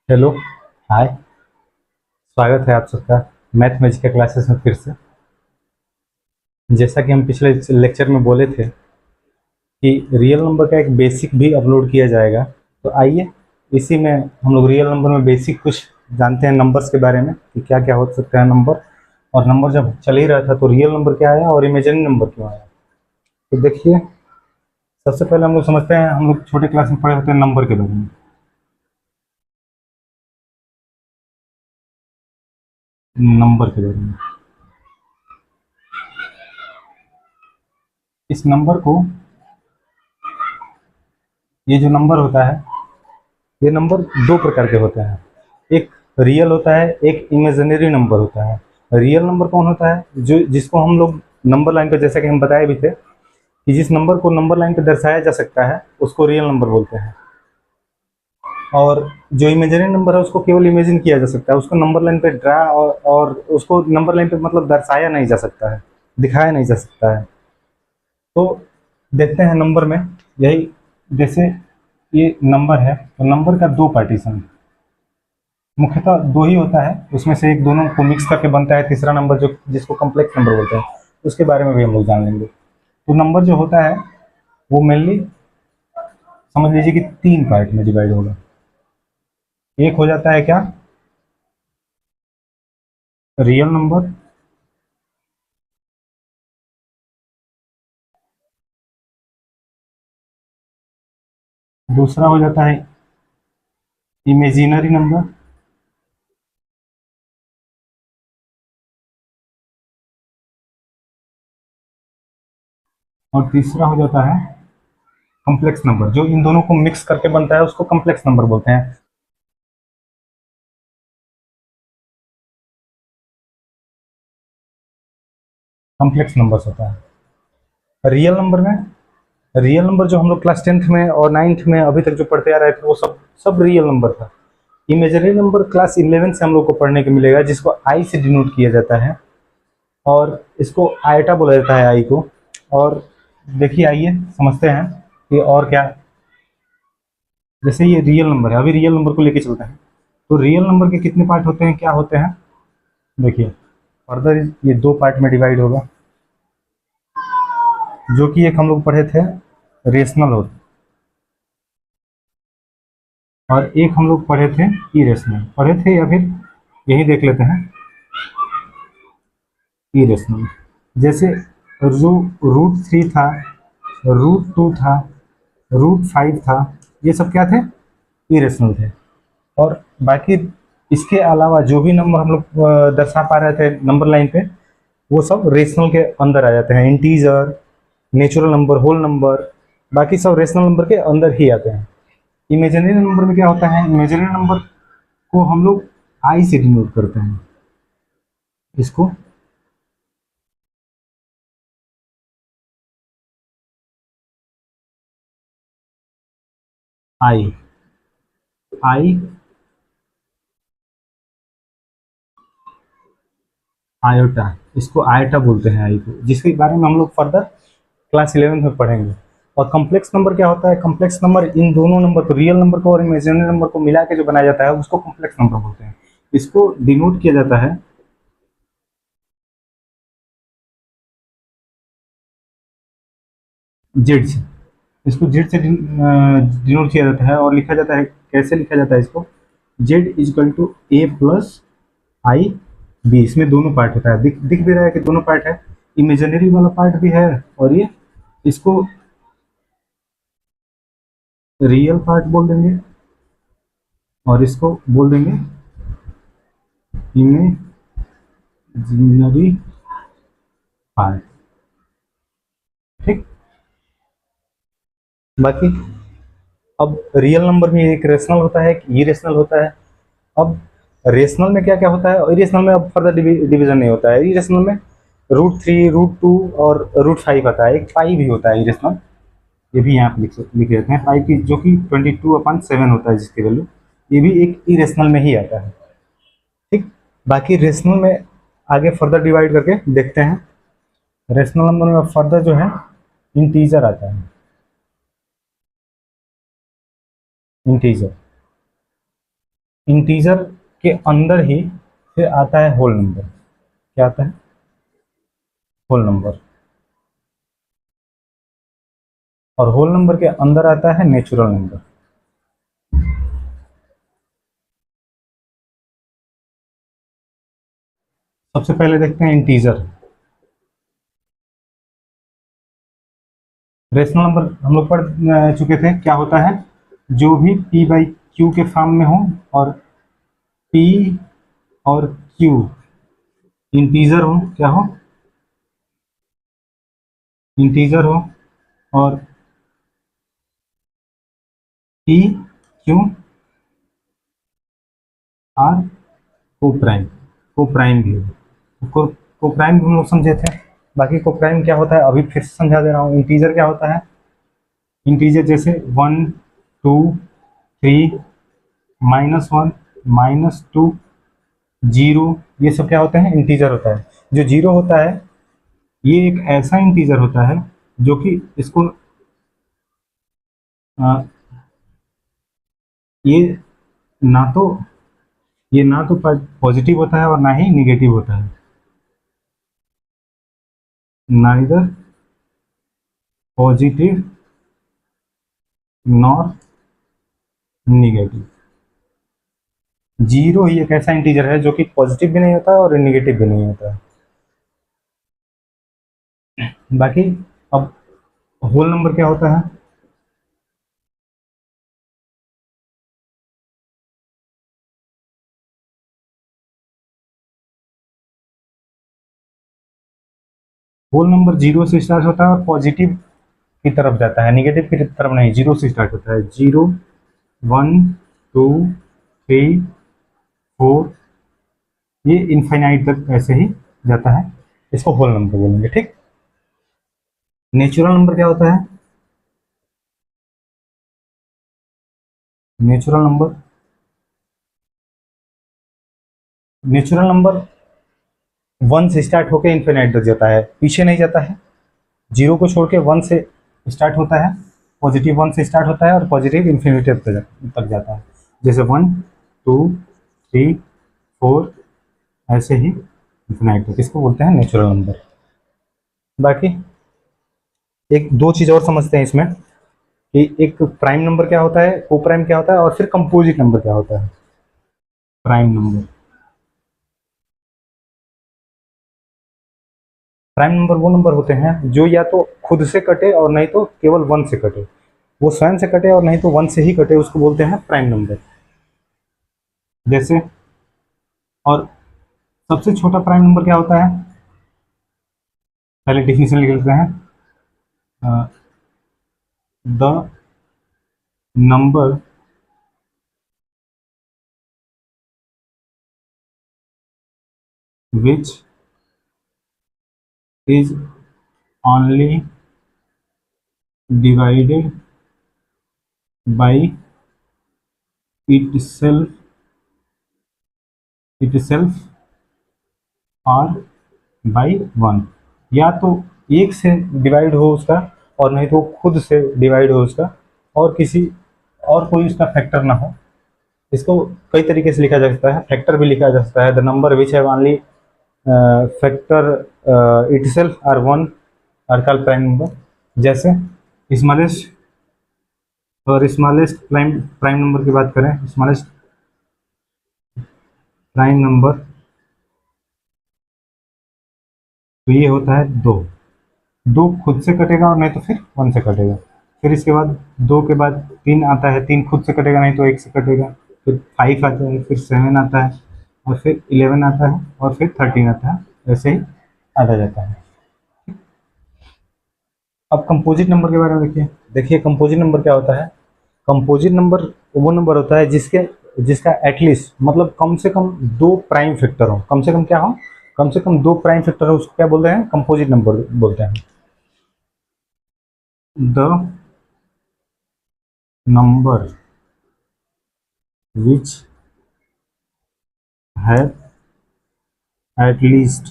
Hello. हाय। स्वागत है आप सबका मैथ मैजिक के क्लासेस में फिर से। जैसा कि हम पिछले लेक्चर में बोले थे कि रियल नंबर का एक बेसिक भी अपलोड किया जाएगा। तो आइए इसी में हम लोग रियल नंबर में बेसिक कुछ जानते हैं नंबर्स के बारे में कि क्या क्या हो सकता है नंबर। और नंबर जब चल ही रहा था तो रियल नंबर क्या आया और इमेजिनरी नंबर क्यों आया। तो देखिए, सबसे पहले हम लोग समझते हैं, हम लोग छोटे क्लास में पढ़े होते हैं नंबर के बारे में। नंबर के बारे में, इस नंबर को, ये जो नंबर होता है, ये नंबर दो प्रकार के होते हैं। एक रियल होता है, एक इमेजिनरी नंबर होता है। रियल नंबर कौन होता है? जो जिसको हम लोग नंबर लाइन पे, जैसा कि हम बताए भी थे कि जिस नंबर को नंबर लाइन पे दर्शाया जा सकता है उसको रियल नंबर बोलते हैं। और जो इमेजिनरी नंबर है उसको केवल इमेजिन किया जा सकता है, उसको नंबर लाइन पे ड्रा और उसको नंबर लाइन पे मतलब दर्शाया नहीं जा सकता है, दिखाया नहीं जा सकता है। तो देखते हैं नंबर में, यही जैसे ये नंबर है तो नंबर का दो पार्टीशन, मुख्यतः दो ही होता है, उसमें से एक दोनों को मिक्स करके बनता है तीसरा नंबर, जो जिसको कॉम्प्लेक्स नंबर बोलते हैं। उसके बारे में भी हम लोग जान लेंगे। तो नंबर जो होता है वो मेनली समझ लीजिए कि तीन पार्ट में डिवाइड होगा। एक हो जाता है क्या, रियल नंबर। दूसरा हो जाता है इमेजिनरी नंबर। और तीसरा हो जाता है कॉम्प्लेक्स नंबर, जो इन दोनों को मिक्स करके बनता है उसको कॉम्प्लेक्स नंबर बोलते हैं। कॉम्प्लेक्स नंबर्स होता है रियल नंबर में। रियल नंबर जो हम लोग क्लास 10th में और 9th में अभी तक जो पढ़ते आ रहे थे वो सब सब रियल नंबर था। इमेजिनरी नंबर क्लास 11 से हम लोग को पढ़ने को मिलेगा, जिसको आई से डिनोट किया जाता है और इसको आयटा बोला जाता है, आई को। और देखिए, आइए समझते हैं कि और क्या। जैसे ये रियल नंबर है, अभी रियल नंबर को लेके चलते हैं। तो रियल नंबर के कितने पार्ट होते हैं, क्या होते हैं? देखिए, फर्दर ये दो पार्ट में डिवाइड होगा, जो कि एक हम लोग पढ़े थे रेशनल होता, और एक हम लोग पढ़े थे इरेशनल। पढ़े थे या फिर यही देख लेते हैं, इरेशनल। जैसे जो √3 था, √2 था, √5 था, ये सब क्या थे? इरेशनल थे। और बाकी इसके अलावा जो भी नंबर हम लोग दर्शा पा रहे थे नंबर लाइन पे, वो सब रेशनल के अंदर आ जाते हैं। Integer, natural number, whole number, बाकी सब रेशनल नंबर के अंदर ही आते हैं। इमेजिनरी नंबर में क्या होता है? इमेजिनरी नंबर को हम लोग आई से डिनोट करते हैं, इसको आई, आई, आयोटा, इसको आयोटा बोलते हैं आई को, जिसके बारे में हम लोग फर्दर क्लास 11 में पढ़ेंगे। और कॉम्प्लेक्स नंबर क्या होता है? कॉम्प्लेक्स नंबर इन दोनों नंबर को, रियल नंबर को और इमेजिनरी नंबर को मिला के जो बनाया जाता है उसको कॉम्प्लेक्स नंबर बोलते हैं। इसको डिनोट किया जाता है जेड से। इसको जेड से डिनोट किया जाता है और लिखा जाता है, कैसे लिखा जाता है इसको? Z equal to A plus I B. इसमें दोनों पार्ट होता है, दिख भी रहा है कि दोनों पार्ट है, इमेजिनरी वाला पार्ट भी है और ये, इसको रियल पार्ट बोल देंगे और इसको बोल देंगे इमेजिनरी पार्ट। ठीक। बाकी अब रियल नंबर में एक रेशनल होता है, एक इरेशनल होता है। अब रेशनल में क्या क्या होता है? इरेशनल में अब फर्दर डिवीजन नहीं होता है। इरेशनल में √3, √2 और √5 आता है। एक पाई भी होता है इरेशनल, ये भी यहाँ पे लिख देते हैं, पाई की, जो कि 22/7 होता है, जिसकी वैल्यू, ये भी एक इरेशनल में ही आता है। ठीक। बाकी रेशनल में आगे फर्दर डिवाइड करके देखते हैं। रेशनल नंबर में फर्दर जो है इंटीजर आता है, इंटीजर। इंटीजर के अंदर ही फिर आता है होल नंबर। क्या आता है? Whole number. और होल नंबर के अंदर आता है नेचुरल नंबर। सबसे पहले देखते हैं इंटीजर। रेशनल नंबर हम लोग पढ़ चुके थे, क्या होता है? जो भी p बाई क्यू के फॉर्म में हो और p और q इंटीजर हो, क्या हो? इंटीजर हो, और p q आर को प्राइम, को प्राइम भी हो। को प्राइम भी हम लोग समझे थे। बाकी को प्राइम क्या होता है अभी फिर से समझा दे रहा हूँ। इंटीजर क्या होता है? इंटीजर जैसे 1 2 3 -1 -2 जीरो, ये सब क्या होते हैं? इंटीजर होता है। जो जीरो होता है ये एक ऐसा इंटीजर होता है जो कि इसको आ, ये ना तो ये ना तो पॉजिटिव होता है और ना ही निगेटिव होता है। Neither positive nor negative. Zero ही एक ऐसा इंटीजर है जो कि पॉजिटिव भी नहीं होता है और निगेटिव भी नहीं होता है। बाकी अब होल नंबर क्या होता है? होल नंबर जीरो से स्टार्ट होता है और पॉजिटिव की तरफ जाता है, निगेटिव की तरफ नहीं। जीरो से स्टार्ट होता है। जीरो, 1 2 3 4, ये इनफाइनाइट तक ऐसे ही जाता है। इसको होल नंबर बोलेंगे, ठीक। नेचुरल नंबर क्या होता है? नेचुरल नंबर, नेचुरल नंबर 1 से स्टार्ट होकर इनफाइनाइट तक जाता है, पीछे नहीं जाता है। जीरो को छोड़ के 1 से स्टार्ट होता है, पॉजिटिव 1 से स्टार्ट होता है और पॉजिटिव इन्फिनिटी तक जाता है। जैसे 1 2 3 4, ऐसे ही इन्फिनाइट तक। इसको बोलते हैं नेचुरल नंबर। बाकी एक दो चीज़ और समझते हैं इसमें कि एक प्राइम नंबर क्या होता है, को प्राइम क्या होता है, और फिर कंपोजिट नंबर क्या होता है। प्राइम नंबर, प्राइम नंबर वो नंबर होते हैं जो या तो खुद से कटे और नहीं तो केवल 1 से कटे। वो स्वयं से कटे और नहीं तो 1 से ही कटे, उसको बोलते हैं प्राइम नंबर। जैसे, और सबसे छोटा प्राइम नंबर क्या होता है? पहले डिफिनेशन लिख लेते हैं। The number which is only divided by itself or by 1। या तो एक से डिवाइड हो उसका और नहीं तो खुद से डिवाइड हो उसका, और किसी और कोई उसका फैक्टर ना हो। इसको कई तरीके से लिखा जा सकता है। फैक्टर भी लिखा जा सकता है, the number which have only factor itself are 1 are called prime number. जैसे स्मॉलेस्ट, और स्मॉलेस्ट प्राइम प्राइम नंबर की बात करें, स्मॉलेस्ट प्राइम नंबर तो ये होता है 2। दो खुद से कटेगा और नहीं तो फिर 1 से कटेगा। फिर इसके बाद 2 के बाद 3 आता है, 3 खुद से कटेगा नहीं तो 1 से कटेगा। फिर 5 आता है, फिर 7 आता है, और फिर 11 आता है, और फिर 13 आता है। ऐसे ही आता जाता है। अब कंपोजिट नंबर के बारे में देखिए। देखिए कंपोजिट नंबर क्या होता है? कंपोजिट नंबर वो नंबर होता है जिसका एटलीस्ट मतलब कम से कम 2 प्राइम फैक्टर हो। कम से कम क्या हो? कम से कम 2 प्राइम फैक्टर हो, उसको क्या बोलते हैं? कंपोजिट नंबर बोलते हैं। The number which have at least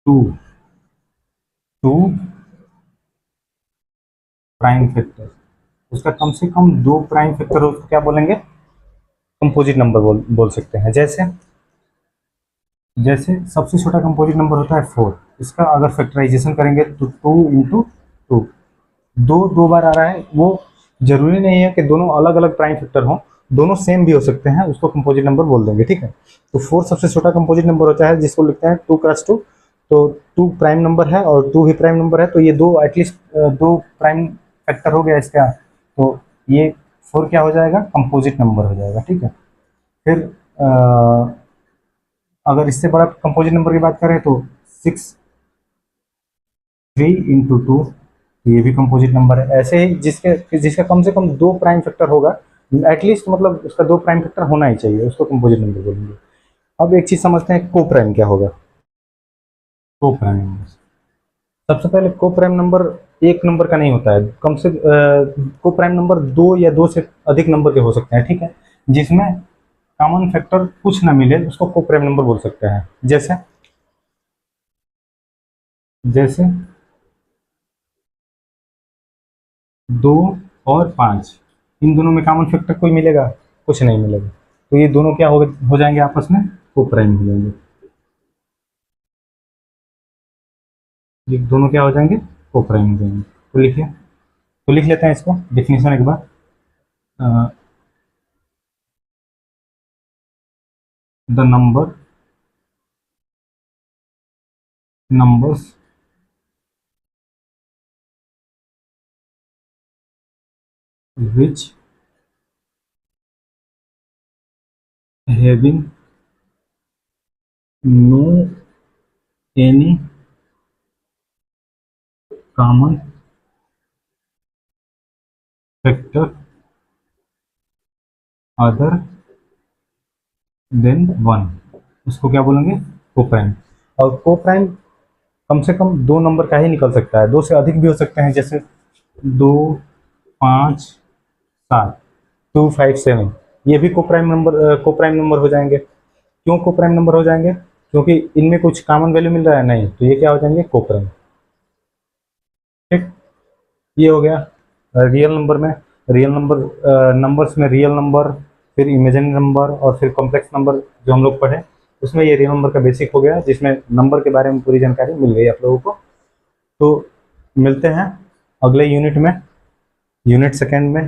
two prime factor, उसका कम से कम 2 प्राइम फैक्टर हो, उसको क्या बोलेंगे? कंपोजिट नंबर बोल सकते हैं। जैसे जैसे सबसे छोटा कंपोजिट नंबर होता है 4, इसका अगर फैक्टराइजेशन करेंगे तो 2 × 2, दो बार आ रहा है, वो जरूरी नहीं है कि दोनों अलग अलग प्राइम फैक्टर हों, दोनों सेम भी हो सकते हैं, उसको कंपोजिट नंबर बोल देंगे, ठीक है। तो 4 सबसे छोटा कंपोजिट नंबर होता है जिसको लिखते हैं 2 × 2। तो 2 प्राइम नंबर है और 2 भी प्राइम नंबर है, तो ये दो एटलीस्ट 2 प्राइम फैक्टर हो गया इसका, तो ये 4 क्या हो जाएगा, कंपोजिट नंबर हो जाएगा, ठीक है। फिर अगर इससे बड़ा कंपोजिट नंबर की बात करें तो 3 × 2, ये भी कंपोजिट नंबर है। ऐसे ही जिसका कम से कम 2 प्राइम फैक्टर होगा, एटलीस्ट मतलब उसका 2 प्राइम फैक्टर होना ही चाहिए, उसको कंपोजिट नंबर बोलेंगे। अब एक चीज समझते हैं, को प्राइम क्या होगा। को प्राइम नंबर, सबसे पहले को प्राइम नंबर एक नंबर का नहीं होता है, को प्राइम नंबर 2 या 2 से अधिक नंबर के हो सकते हैं, ठीक है। जिसमें कॉमन फैक्टर कुछ ना मिले उसको को प्राइम नंबर बोल सकते हैं। जैसे जैसे 2 और 5, इन दोनों में कॉमन फैक्टर कोई मिलेगा, कुछ नहीं मिलेगा, तो ये दोनों क्या हो जाएंगे आपस में, को प्राइम हो जाएंगे। ये दोनों क्या हो जाएंगे, को प्राइम हो जाएंगे। तो लिखिए, तो लिख लेते हैं इसको डेफिनेशन एक बार। The numbers which having no any common factor other than 1, उसको क्या बोलेंगे, को प्राइम। और को प्राइम कम से कम 2 नंबर का ही निकल सकता है, 2 से अधिक भी हो सकते हैं, जैसे 2, 5, 7, 2, 5, 7, ये भी को प्राइम नंबर हो जाएंगे। क्यों को प्राइम नंबर हो जाएंगे, क्योंकि इनमें कुछ कॉमन वैल्यू मिल रहा है, नहीं, तो ये क्या हो जाएंगे, को प्राइम, ठीक। ये हो गया रियल नंबर में। रियल नंबर, नंबर्स में रियल नंबर, फिर इमेजिनरी नंबर और फिर कॉम्प्लेक्स नंबर जो हम लोग पढ़े, उसमें ये रियल नंबर का बेसिक हो गया, जिसमें नंबर के बारे में पूरी जानकारी मिल गई आप लोगों को। तो मिलते हैं अगले यूनिट में, यूनिट सेकेंड में।